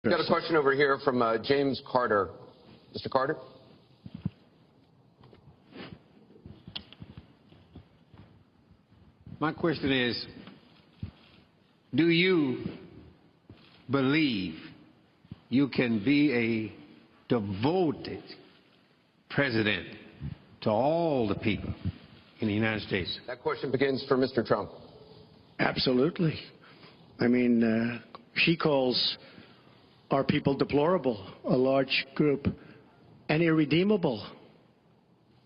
We've got a question over here from James Carter. Mr. Carter? My question is, do you believe you can be a devoted president to all the people in the United States? That question begins for Mr. Trump. Absolutely. I mean, she calls our people deplorable, a large group, and irredeemable.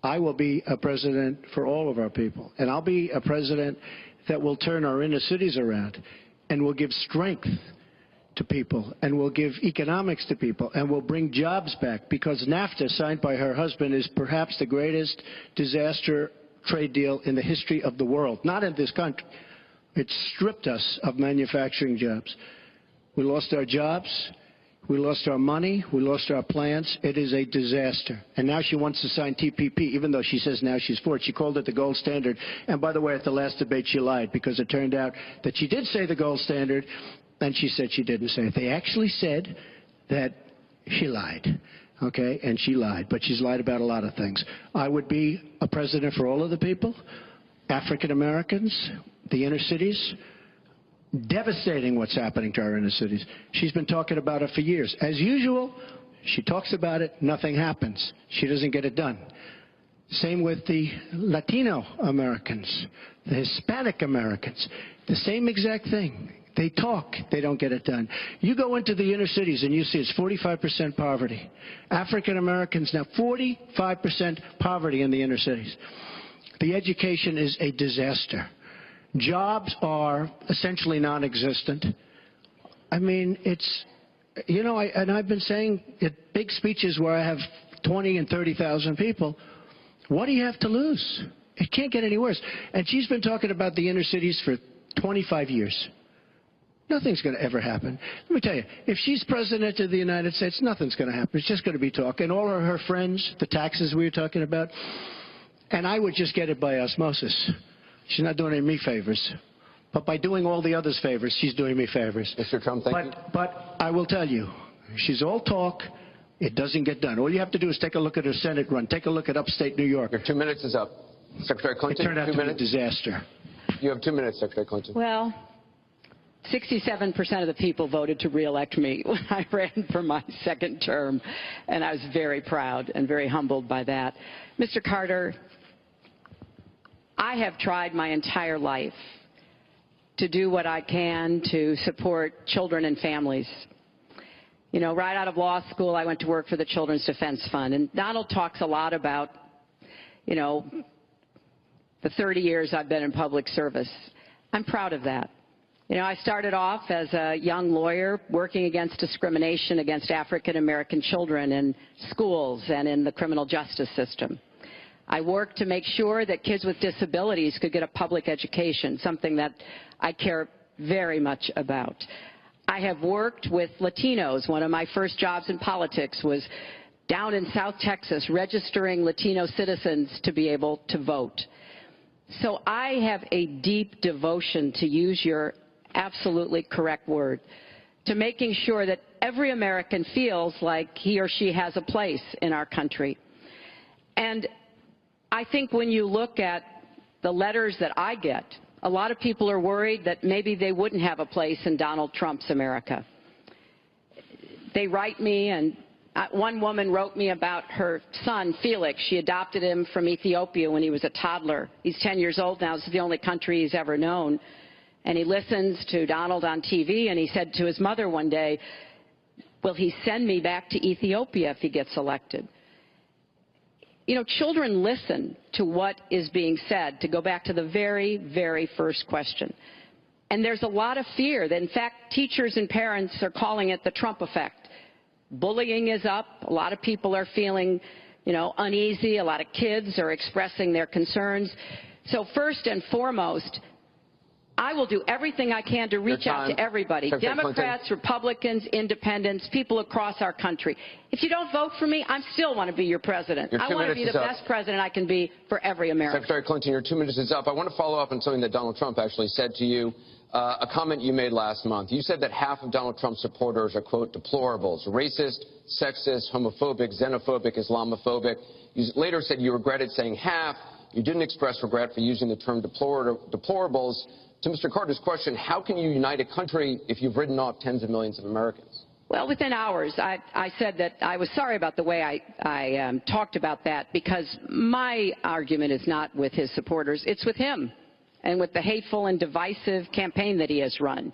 I will be a president for all of our people, and I'll be a president that will turn our inner cities around and will give strength to people and will give economics to people and will bring jobs back, because NAFTA, signed by her husband, is perhaps the greatest disaster trade deal in the history of the world, not in this country. It stripped us of manufacturing jobs. We lost our jobs. We lost our money. We lost our plants. It is a disaster. And now she wants to sign TPP, even though she says now she's for it. She called it the gold standard. And by the way, at the last debate, she lied, because it turned out that she did say the gold standard, and she said she didn't say it. They actually said that she lied, okay? And she lied, but she's lied about a lot of things. I would be a president for all of the people, African Americans, the inner cities. Devastating what's happening to our inner cities. She's been talking about it for years. As usual, she talks about it, nothing happens. She doesn't get it done. Same with the Latino Americans, the Hispanic Americans. The same exact thing. They talk, they don't get it done. You go into the inner cities and you see it's 45% poverty. African Americans now 45% poverty in the inner cities. The education is a disaster. Jobs are essentially non-existent. I mean, it's, you know, and I've been saying at big speeches where I have 20 and 30,000 people, what do you have to lose? It can't get any worse. And she's been talking about the inner cities for 25 years. Nothing's going to ever happen. Let me tell you, if she's president of the United States, nothing's going to happen. It's just going to be talk. And all of her friends, the taxes we were talking about, and I would just get it by osmosis. She's not doing me favors. But by doing all the others favors, she's doing me favors. Mr. Trump, thank you. But I will tell you, she's all talk. It doesn't get done. All you have to do is take a look at her Senate run. Take a look at upstate New York. Your 2 minutes is up. Secretary Clinton, it turned out to be a disaster. You have 2 minutes, Secretary Clinton. Well, 67% of the people voted to re-elect me when I ran for my second term, and I was very proud and very humbled by that. Mr. Carter, I have tried my entire life to do what I can to support children and families. You know, right out of law school, I went to work for the Children's Defense Fund, and Donald talks a lot about, you know, the 30 years I've been in public service. I'm proud of that. You know, I started off as a young lawyer working against discrimination against African American children in schools and in the criminal justice system. I worked to make sure that kids with disabilities could get a public education, something that I care very much about. I have worked with Latinos. One of my first jobs in politics was down in South Texas, registering Latino citizens to be able to vote. So I have a deep devotion, to use your absolutely correct word, to making sure that every American feels like he or she has a place in our country. And I think when you look at the letters that I get, a lot of people are worried that maybe they wouldn't have a place in Donald Trump's America. They write me, and one woman wrote me about her son, Felix. She adopted him from Ethiopia when he was a toddler. He's 10 years old now. This is the only country he's ever known. And he listens to Donald on TV, and he said to his mother one day, will he send me back to Ethiopia if he gets elected? You know, children listen to what is being said, to go back to the very, very first question. And there's a lot of fear. In fact, teachers and parents are calling it the Trump effect. Bullying is up. A lot of people are feeling, you know, uneasy. A lot of kids are expressing their concerns. So first and foremost, I will do everything I can to reach out to everybody, Democrats, Republicans, independents, people across our country. If you don't vote for me, I still want to be your president. I want to be the best president I can be for every American. Secretary Clinton, your 2 minutes is up. I want to follow up on something that Donald Trump actually said to you. a comment you made last month. You said that half of Donald Trump's supporters are, quote, deplorables, racist, sexist, homophobic, xenophobic, Islamophobic. You later said you regretted saying half. You didn't express regret for using the term deplorables. To Mr. Carter's question, how can you unite a country if you've written off tens of millions of Americans? Well, within hours, I said that I was sorry about the way I talked about that, because my argument is not with his supporters. It's with him and with the hateful and divisive campaign that he has run,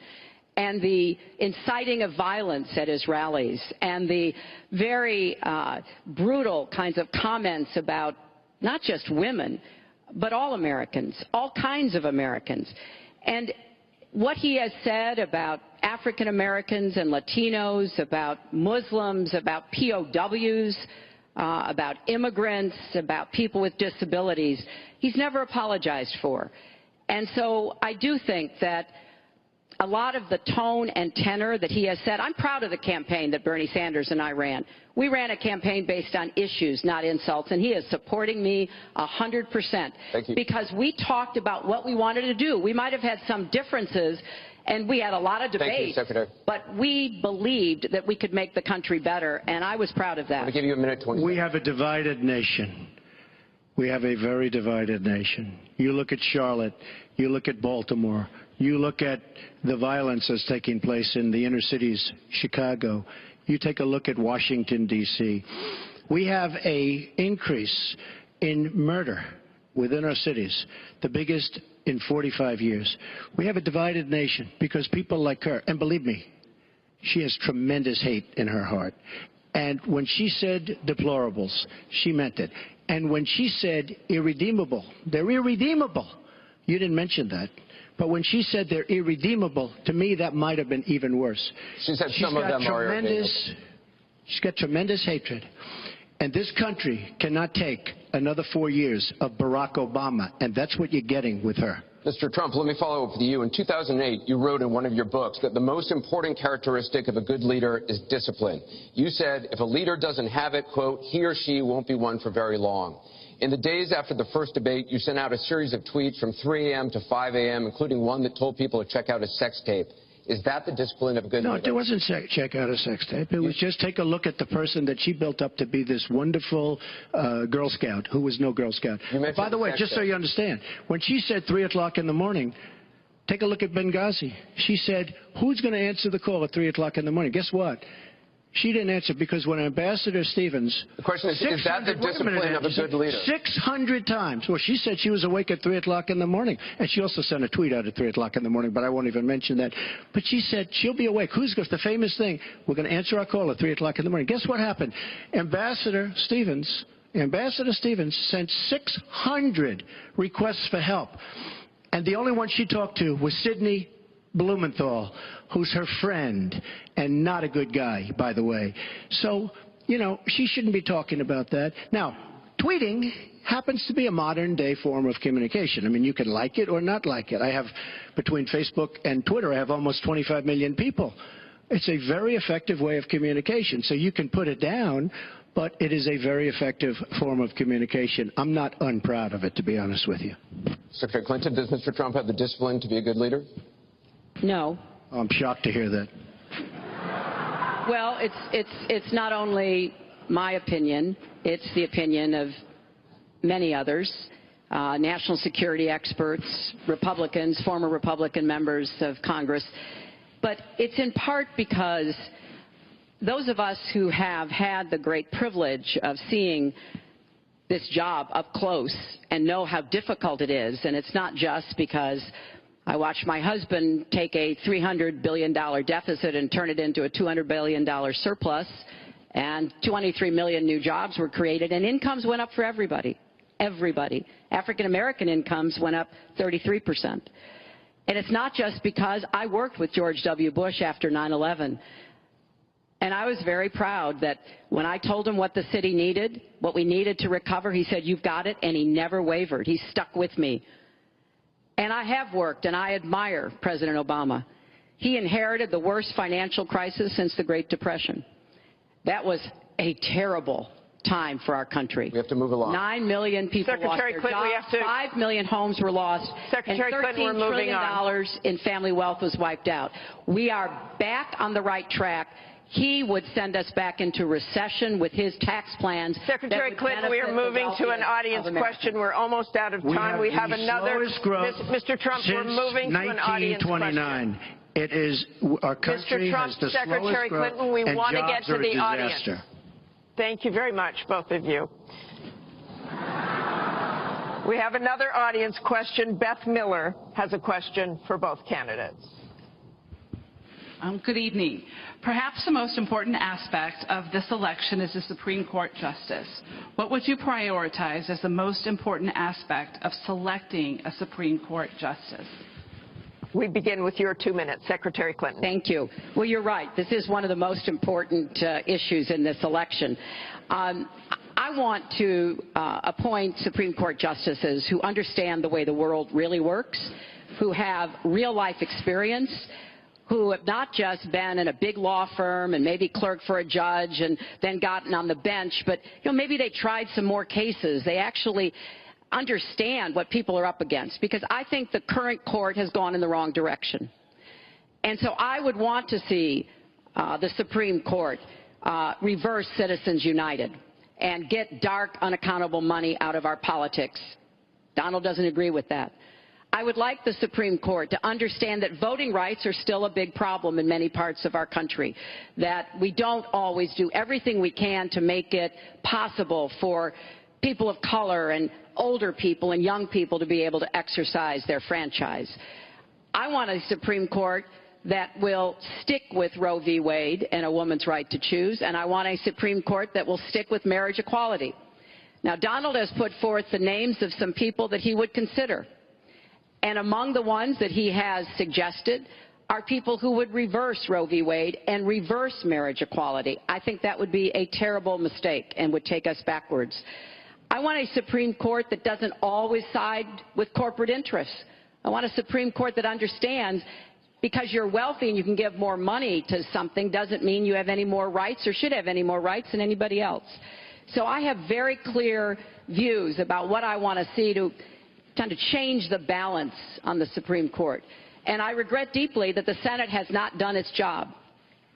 and the inciting of violence at his rallies, and the very brutal kinds of comments about not just women, but all Americans, all kinds of Americans. And what he has said about African Americans and Latinos, about Muslims, about POWs, about immigrants, about people with disabilities, he's never apologized for. And so I do think that a lot of the tone and tenor that he has said, I'm proud of the campaign that Bernie Sanders and I ran. We ran a campaign based on issues, not insults, and he is supporting me 100%. Thank you. Because we talked about what we wanted to do. We might have had some differences, and we had a lot of debate. Thank you, Secretary. But we believed that we could make the country better, and I was proud of that. I'm going to give you a minute 20 We have a divided nation. We have a very divided nation. You look at Charlotte, you look at Baltimore, you look at the violence that's taking place in the inner cities, Chicago. You take a look at Washington, D.C. We have an increase in murder within our cities, the biggest in 45 years. We have a divided nation because people like her, and believe me, she has tremendous hate in her heart. And when she said deplorables, she meant it. And when she said irredeemable, they're irredeemable. You didn't mention that. But when she said they're irredeemable, to me that might have been even worse. She said some of them are irredeemable. She's got tremendous hatred. And this country cannot take another 4 years of Barack Obama, and that's what you're getting with her. Mr. Trump, let me follow up with you. In 2008, you wrote in one of your books that the most important characteristic of a good leader is discipline. You said if a leader doesn't have it, quote, he or she won't be one for very long. In the days after the first debate, you sent out a series of tweets from 3 a.m. to 5 a.m., including one that told people to check out a sex tape. Is that the discipline of a good leader? No, it wasn't check out a sex tape. It was just take a look at the person that she built up to be this wonderful Girl Scout, who was no Girl Scout. By the way, just so you understand, when she said 3 o'clock in the morning, take a look at Benghazi. She said, who's going to answer the call at 3 o'clock in the morning? Guess what? She didn't answer because when Ambassador Stevens... The question is that the discipline of a good leader? 600 times. Well, she said she was awake at 3 o'clock in the morning. And she also sent a tweet out at 3 o'clock in the morning, but I won't even mention that. But she said she'll be awake. Who's the famous thing? We're going to answer our call at 3 o'clock in the morning. Guess what happened? Ambassador Stevens sent 600 requests for help. And the only one she talked to was Sidney Blumenthal, who's her friend and not a good guy, by the way. So, you know, she shouldn't be talking about that. Now, tweeting happens to be a modern-day form of communication. I mean, you can like it or not like it. I have, between Facebook and Twitter, I have almost 25 million people. It's a very effective way of communication. So you can put it down, but it is a very effective form of communication. I'm not unproud of it, to be honest with you. Secretary Clinton, does Mr. Trump have the discipline to be a good leader? No. I'm shocked to hear that. Well, it's not only my opinion, it's the opinion of many others, national security experts, Republicans, former Republican members of Congress. But it's in part because those of us who have had the great privilege of seeing this job up close and know how difficult it is, and it's not just because I watched my husband take a $300 billion deficit and turn it into a $200 billion surplus, and 23 million new jobs were created, and incomes went up for everybody. Everybody. African-American incomes went up 33%. And it's not just because I worked with George W. Bush after 9/11. And I was very proud that when I told him what the city needed, what we needed to recover, he said, you've got it, and he never wavered. He stuck with me. And I have worked, and I admire President Obama. He inherited the worst financial crisis since the Great Depression. That was a terrible, time for our country. We have to move along. 9 million people Secretary lost their Clinton, jobs, we have to... 5 million homes were lost, Secretary and Clinton, we're $13 moving trillion in family wealth was wiped out. We are back on the right track. He would send us back into recession with his tax plans. Secretary Clinton, we are moving to an audience question. We're almost out of time. We have another. Mr. Trump, we're moving to an audience question. It is our country Mr. Trump, has the Secretary slowest growth, Clinton, we and want to jobs get to are a the audience. disaster. Thank you very much, both of you. We have another audience question. Beth Miller has a question for both candidates. Good evening. Perhaps the most important aspect of this election is the Supreme Court justice. What would you prioritize as the most important aspect of selecting a Supreme Court justice? We begin with your 2 minutes, Secretary Clinton. Thank you. Well, you're right. This is one of the most important issues in this election. I want to appoint Supreme Court justices who understand the way the world really works, who have real-life experience, who have not just been in a big law firm and maybe clerked for a judge and then gotten on the bench, but maybe they tried some more cases. They actually understand what people are up against, because I think the current court has gone in the wrong direction. And so I would want to see the Supreme Court reverse Citizens United and get dark, unaccountable money out of our politics. Donald doesn't agree with that. I would like the Supreme Court to understand that voting rights are still a big problem in many parts of our country, that we don't always do everything we can to make it possible for people of color and older people and young people to be able to exercise their franchise. I want a Supreme Court that will stick with Roe v. Wade and a woman's right to choose, and I want a Supreme Court that will stick with marriage equality. Now, Donald has put forth the names of some people that he would consider. And among the ones that he has suggested are people who would reverse Roe v. Wade and reverse marriage equality. I think that would be a terrible mistake and would take us backwards. I want a Supreme Court that doesn't always side with corporate interests. I want a Supreme Court that understands because you're wealthy and you can give more money to something doesn't mean you have any more rights or should have any more rights than anybody else. So I have very clear views about what I want to see to trying to change the balance on the Supreme Court. And I regret deeply that the Senate has not done its job,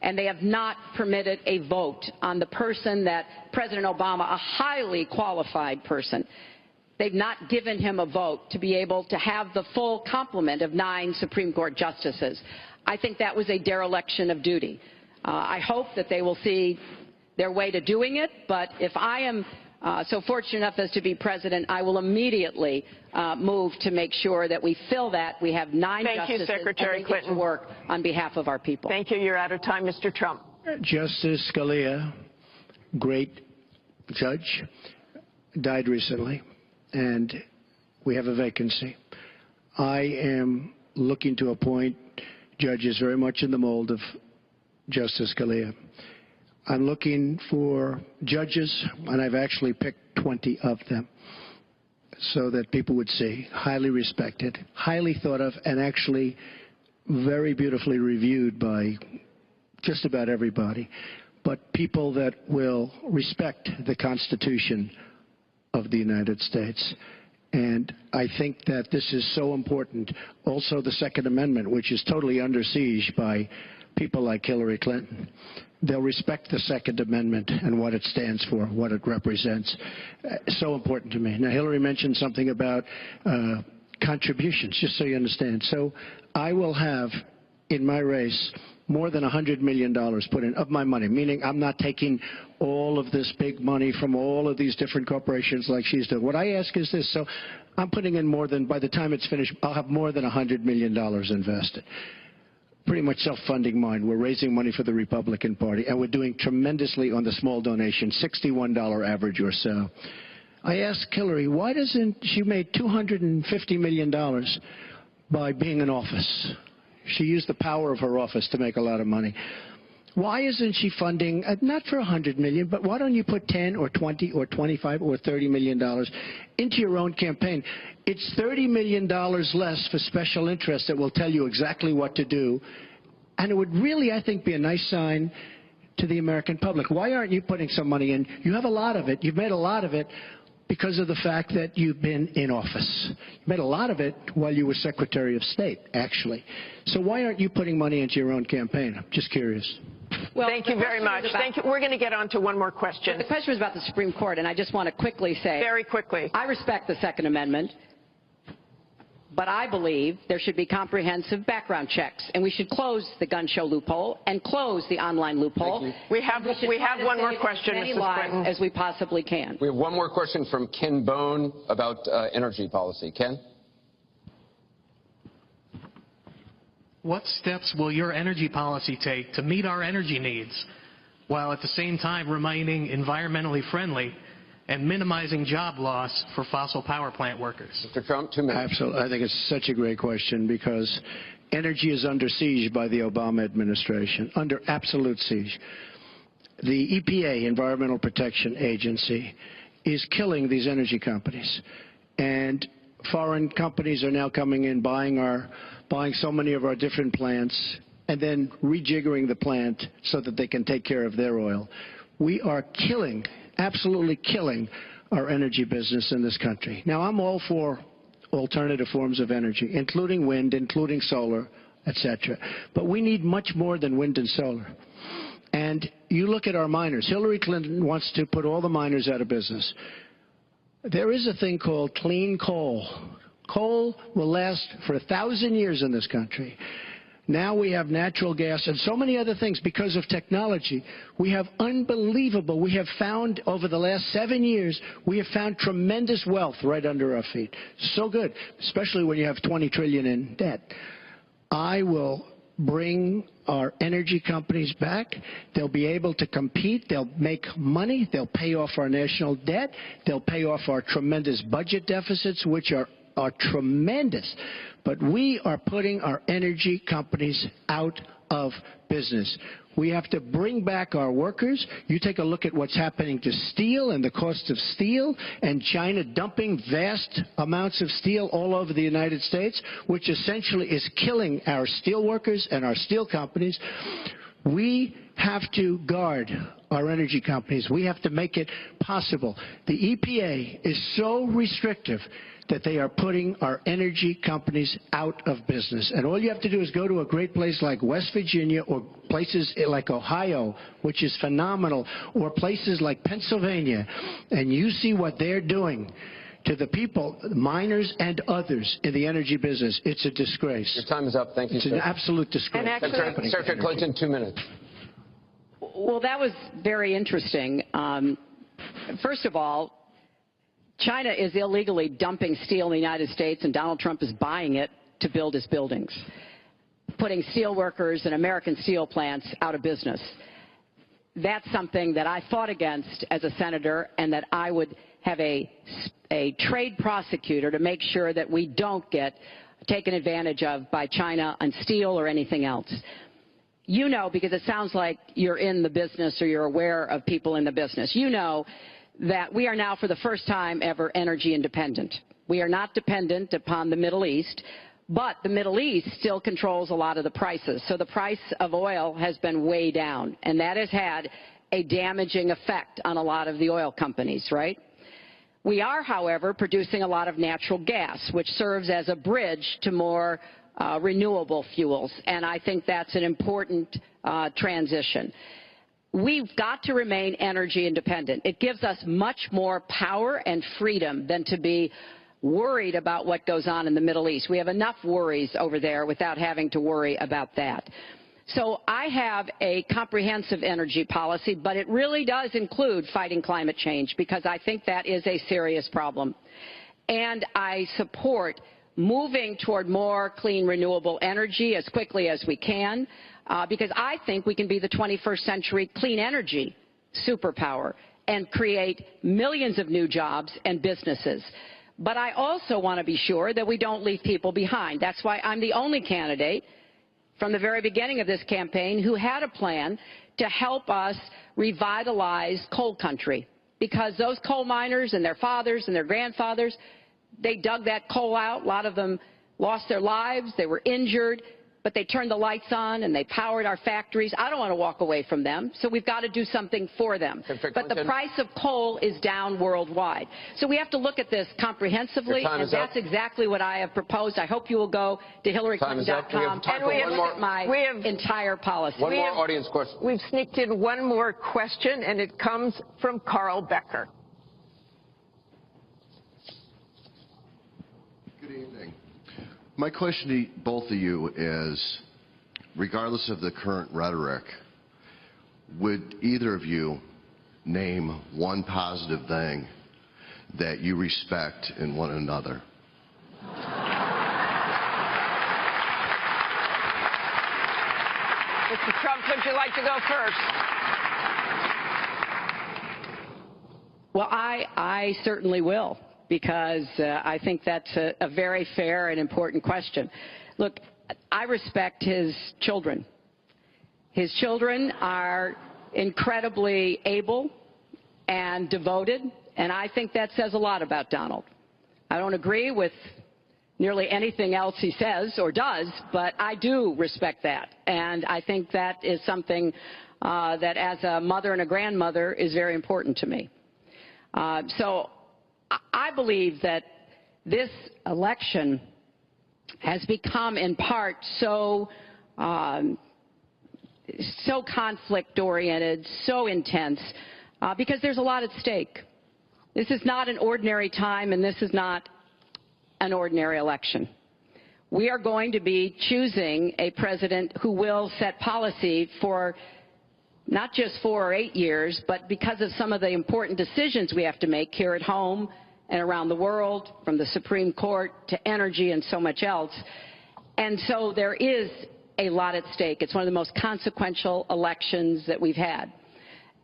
and they have not permitted a vote on the person that President Obama, a highly qualified person, they've not given him a vote to be able to have the full complement of 9 Supreme Court justices. I think that was a dereliction of duty. I hope that they will see their way to doing it, but if I am so fortunate enough as to be president, I will immediately move to make sure that we fill that. We have 9 justices Secretary Clinton. To work on behalf of our people. Thank you. You're out of time, Mr. Trump. Justice Scalia, great judge, died recently, and we have a vacancy. I am looking to appoint judges very much in the mold of Justice Scalia. I'm looking for judges, and I've actually picked 20 of them so that people would see, highly respected, highly thought of, and actually very beautifully reviewed by just about everybody, but people that will respect the Constitution of the United States. And I think that this is so important. Also, the Second Amendment, which is totally under siege by people like Hillary Clinton. They'll respect the Second Amendment and what it stands for, what it represents. So important to me. Now, Hillary mentioned something about contributions, just so you understand. So I will have in my race more than $100 million put in of my money, meaning I'm not taking all of this big money from all of these different corporations like she's doing. What I ask is this. So I'm putting in more than, by the time it's finished, I'll have more than $100 million invested. Pretty much self-funding mine. We're raising money for the Republican Party, and we're doing tremendously on the small donation, $61 average or so. I asked Hillary, why doesn't she made $250 million by being in office? She used the power of her office to make a lot of money. Why isn't she funding, not for $100 million, but why don't you put 10 or 20 or 25 or $30 million into your own campaign? It's $30 million less for special interests that will tell you exactly what to do. And it would really, I think, be a nice sign to the American public? Why aren't you putting some money in? You have a lot of it. You've made a lot of it because of the fact that you've been in office. You made a lot of it while you were Secretary of State, actually. So why aren't you putting money into your own campaign? I'm just curious. Well, thank you very much. Thank you. We're going to get on to one more question. The question was about the Supreme Court, and I just want to quickly say, very quickly, I respect the Second Amendment, but I believe there should be comprehensive background checks, and we should close the gun show loophole and close the online loophole. We have one more question, Mrs. Clinton, as we possibly can. We have one more question from Ken Bone about energy policy. Ken? What steps will your energy policy take to meet our energy needs while at the same time remaining environmentally friendly and minimizing job loss for fossil power plant workers? Mr. Trump, 2 minutes. Absolutely. I think it's such a great question because energy is under siege by the Obama administration, under absolute siege. The EPA, Environmental Protection Agency, is killing these energy companies. And foreign companies are now coming in, buying so many of our different plants and then rejiggering the plant so that they can take care of their oil. We are killing, absolutely killing our energy business in this country. Now, I'm all for alternative forms of energy, including wind, including solar, etc. But we need much more than wind and solar. And you look at our miners. Hillary Clinton wants to put all the miners out of business. There is a thing called clean coal. Coal will last for 1,000 years in this country. Now we have natural gas and so many other things because of technology. We have unbelievable. We have found over the last 7 years, we have found tremendous wealth right under our feet. So good, especially when you have $20 trillion in debt. I will bring our energy companies back. They'll be able to compete. They'll make money. They'll pay off our national debt. They'll pay off our tremendous budget deficits, which are tremendous. But we are putting our energy companies out of business. We have to bring back our workers. You take a look at what's happening to steel and the cost of steel, and China dumping vast amounts of steel all over the United States, which essentially is killing our steel workers and our steel companies. We have to guard our energy companies. We have to make it possible. The EPA is so restrictive that they are putting our energy companies out of business. And all you have to do is go to a great place like West Virginia or places like Ohio, which is phenomenal, or places like Pennsylvania, and you see what they're doing to the people, miners and others in the energy business. It's a disgrace. Your time is up. Thank you, It's an absolute disgrace. Secretary Clinton, 2 minutes. Well, that was very interesting. First of all, China is illegally dumping steel in the United States, and Donald Trump is buying it to build his buildings, putting steel workers and American steel plants out of business. That's something that I fought against as a senator, and that I would have a trade prosecutor to make sure that we don't get taken advantage of by China on steel or anything else. You know, because it sounds like you're in the business or you're aware of people in the business, you know that we are now, for the first time ever, energy independent. We are not dependent upon the Middle East, but the Middle East still controls a lot of the prices. So the price of oil has been way down, and that has had a damaging effect on a lot of the oil companies, right? We are, however, producing a lot of natural gas, which serves as a bridge to more renewable fuels, and I think that's an important transition. We've got to remain energy independent. It gives us much more power and freedom than to be worried about what goes on in the Middle East. We have enough worries over there without having to worry about that. So I have a comprehensive energy policy, but it really does include fighting climate change, because I think that is a serious problem. And I support moving toward more clean, renewable energy as quickly as we can, because I think we can be the 21st century clean energy superpower and create millions of new jobs and businesses. But I also want to be sure that we don't leave people behind. That's why I'm the only candidate from the very beginning of this campaign who had a plan to help us revitalize coal country, because those coal miners and their fathers and their grandfathers, they dug that coal out. A lot of them lost their lives. They were injured. but they turned the lights on and they powered our factories. I don't want to walk away from them, so we've got to do something for them. But the price of coal is down worldwide. So we have to look at this comprehensively, and that's exactly what I have proposed. I hope you will go to HillaryClinton.com and look at my entire policy. One more audience question. We've sneaked in one more question, and it comes from Carl Becker. Good evening. My question to both of you is, regardless of the current rhetoric, would either of you name one positive thing that you respect in one another? Mr. Trump, would you like to go first? Well, I certainly will, because I think that's a very fair and important question. Look, I respect his children. His children are incredibly able and devoted, and I think that says a lot about Donald. I don't agree with nearly anything else he says or does, but I do respect that, and I think that is something that, as a mother and a grandmother, is very important to me. So I believe that this election has become, in part, so conflict-oriented, so intense, because there's a lot at stake. This is not an ordinary time, and this is not an ordinary election. We are going to be choosing a president who will set policy for not just 4 or 8 years, but because of some of the important decisions we have to make here at home and around the world, from the Supreme Court to energy and so much else. And so there is a lot at stake. It's one of the most consequential elections that we've had.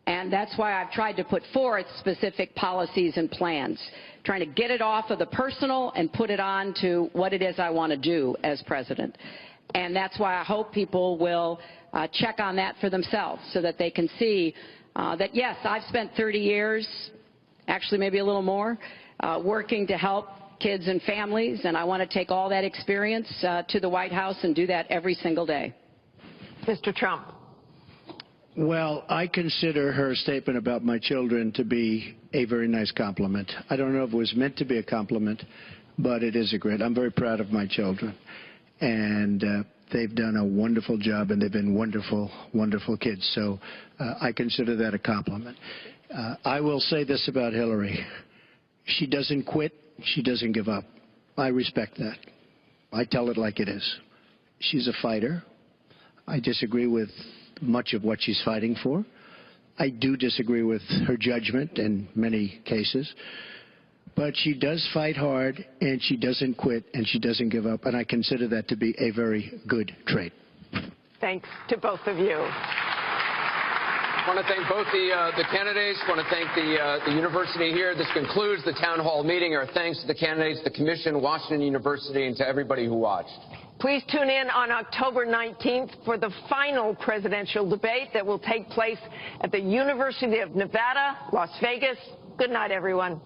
And that's why I've tried to put forth specific policies and plans, trying to get it off of the personal and put it on to what it is I want to do as president. And that's why I hope people will check on that for themselves, so that they can see that, yes, I've spent 30 years, actually maybe a little more, working to help kids and families, and I want to take all that experience to the White House and do that every single day. Mr. Trump. Well, I consider her statement about my children to be a very nice compliment. I don't know if it was meant to be a compliment, but it is a great. I'm very proud of my children, and they've done a wonderful job, and they've been wonderful, wonderful kids. So I consider that a compliment. I will say this about Hillary. She doesn't quit. She doesn't give up. I respect that. I tell it like it is. She's a fighter. I disagree with much of what she's fighting for. I do disagree with her judgment in many cases. But she does fight hard, and she doesn't quit, and she doesn't give up, and I consider that to be a very good trait. Thanks to both of you. I want to thank both the candidates. I want to thank the university here. This concludes the town hall meeting. Our thanks to the candidates, the commission, Washington University, and to everybody who watched. Please tune in on October 19th for the final presidential debate that will take place at the University of Nevada, Las Vegas. Good night, everyone.